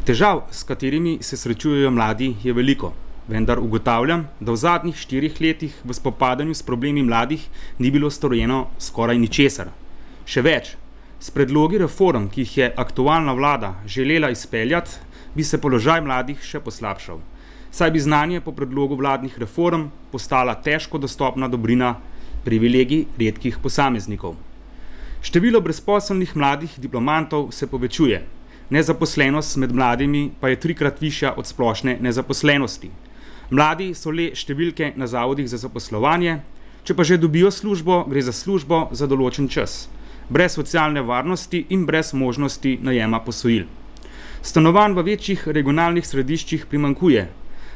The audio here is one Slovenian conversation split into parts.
Težav, s katerimi se srečujejo mladi, je veliko, vendar ugotavljam, da v zadnjih 4 letih v spopadanju s problemi mladih ni bilo storjeno skoraj ničesar. Še več, s predlogi reform, ki jih je aktualna vlada želela izpeljati, bi se položaj mladih še poslabšal, saj bi znanje po predlogu vladnih reform postala težko dostopna dobrina, privilegij redkih posameznikov. Število brezposelnih mladih diplomantov se povečuje. Nezaposlenost med mladimi pa je 3-krat višja od splošne nezaposlenosti. Mladi so le številke na zavodih za zaposlovanje, če pa že dobijo službo, gre za službo za določen čas, brez socialne varnosti in brez možnosti najema posojil. Stanovanj v večjih regionalnih središčih primanjkuje,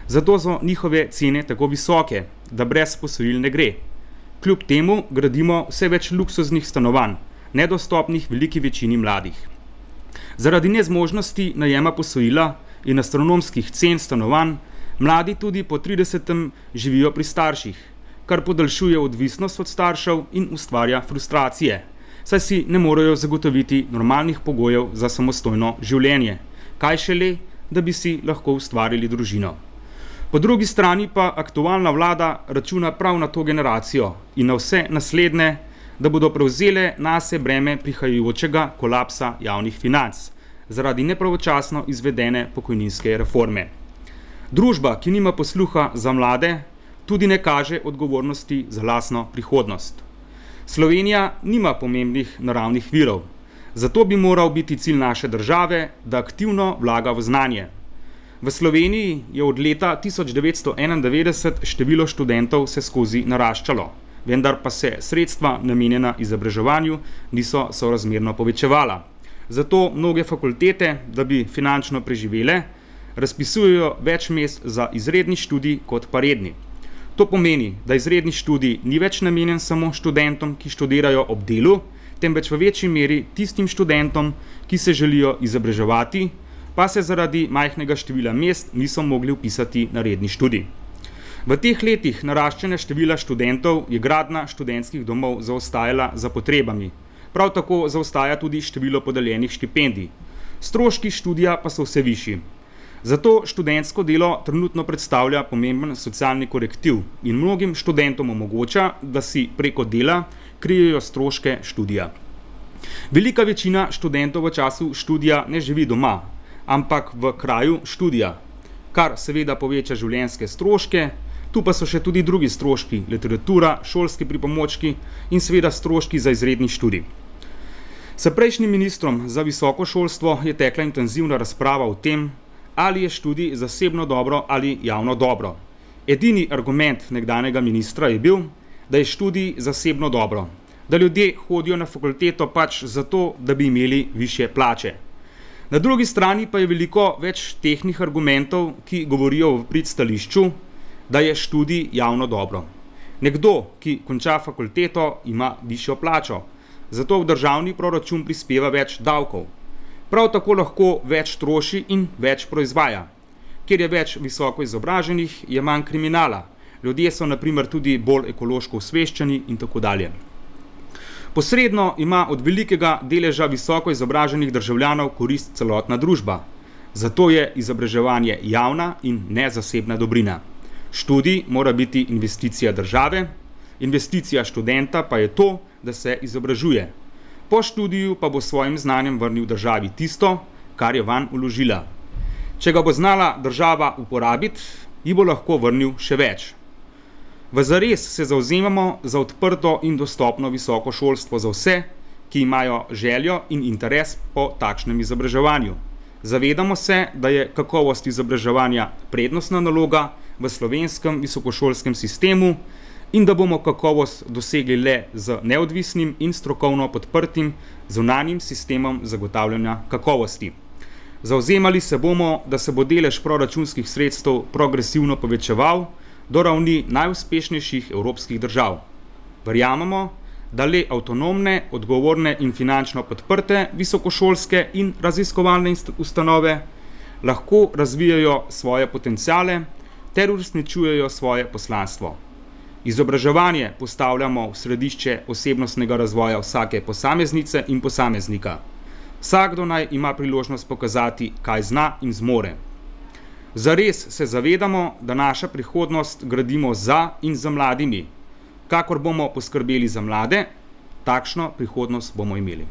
zato so njihove cene tako visoke, da brez posojil ne gre. Kljub temu gradimo vse več luksuznih stanovanj, nedostopnih veliki večini mladih. Zaradi nezmožnosti najema posojila in astronomskih cen stanovanj, mladi tudi po 30. živijo pri starših, kar podaljšuje odvisnost od staršev in ustvarja frustracije, saj si ne morejo zagotoviti normalnih pogojev za samostojno življenje, kaj šele, da bi si lahko ustvarili družino. Po drugi strani pa aktualna vlada računa prav na to generacijo in na vse naslednje, da bodo prevzele nase breme prihajajočega kolapsa javnih financ zaradi nepravočasno izvedene pokojninske reforme. Družba, ki nima posluha za mlade, tudi ne kaže odgovornosti za lastno prihodnost. Slovenija nima pomembnih naravnih virov, zato bi moral biti cilj naše države, da aktivno vlaga v znanje. V Sloveniji je od leta 1991 število študentov vseskozi naraščalo, vendar pa se sredstva namenjena izobraževanju niso sorazmerno povečevala. Zato mnoge fakultete, da bi finančno preživele, razpisujejo več mest za izredni študij kot pa redni. To pomeni, da izredni študij ni več namenjen samo študentom, ki študirajo ob delu, temveč v večji meri tistim študentom, ki se želijo izobraževati, pa se zaradi majhnega števila mest niso mogli vpisati na redni študij. V teh letih naraščanja števila študentov je gradnja študentskih domov zaostajala za potrebami. Prav tako zaostaja tudi število podeljenih štipendij. Stroški študija pa so vse višji. Zato študentsko delo trenutno predstavlja pomemben socialni korektiv in mnogim študentom omogoča, da si preko dela krijejo stroške študija. Velika večina študentov v času študija ne živi doma, ampak v kraju študija, kar seveda poveča življenjske stroške. Tu pa so še tudi drugi stroški, literatura, šolski pripomočki in seveda stroški za izredni študij. S prejšnjim ministrom za visoko šolstvo je tekla intenzivna razprava o tem, ali je študij zasebno dobro ali javno dobro. Edini argument nekdanjega ministra je bil, da je študij zasebno dobro, da ljudje hodijo na fakulteto pač zato, da bi imeli višje plače. Na drugi strani pa je veliko več tehnih argumentov, ki govorijo v prid stališču, da je študij javno dobro. Nekdo, ki konča fakulteto, ima višjo plačo, zato v državni proračun prispeva več davkov. Prav tako lahko več troši in več proizvaja. Kjer je več visoko izobraženih, je manj kriminala. Ljudje so na primer tudi bolj ekološko osveščeni in tako dalje. Posredno ima od velikega deleža visoko izobraženih državljanov korist celotna družba. Zato je izobraževanje javna in ne zasebna dobrina. Študij mora biti investicija države, investicija študenta pa je to, da se izobražuje. Po študiju pa bo svojim znanjem vrnil državi tisto, kar je vanj vložila. Če ga bo znala država uporabiti, ji bo lahko vrnil še več. V zares se zavzemamo za odprto in dostopno visoko šolstvo za vse, ki imajo željo in interes po takšnem izobraževanju. Zavedamo se, da je kakovost izobraževanja prednostna naloga v slovenskem visokošolskem sistemu in da bomo kakovost dosegli le z neodvisnim in strokovno podprtim zunanjim sistemom zagotavljanja kakovosti. Zavzemali se bomo, da se bo delež proračunskih sredstev progresivno povečeval do ravni najuspešnejših evropskih držav. Verjamemo, da le avtonomne, odgovorne in finančno podprte visokošolske in raziskovalne ustanove lahko razvijajo svoje potenciale ter uresničujejo svoje poslanstvo. Izobraževanje postavljamo v središče osebnostnega razvoja vsake posameznice in posameznika. Vsakdo naj ima priložnost pokazati, kaj zna in zmore. Zares se zavedamo, da naša prihodnost gradimo za in za mladimi. Kakor bomo poskrbeli za mlade, takšno prihodnost bomo imeli.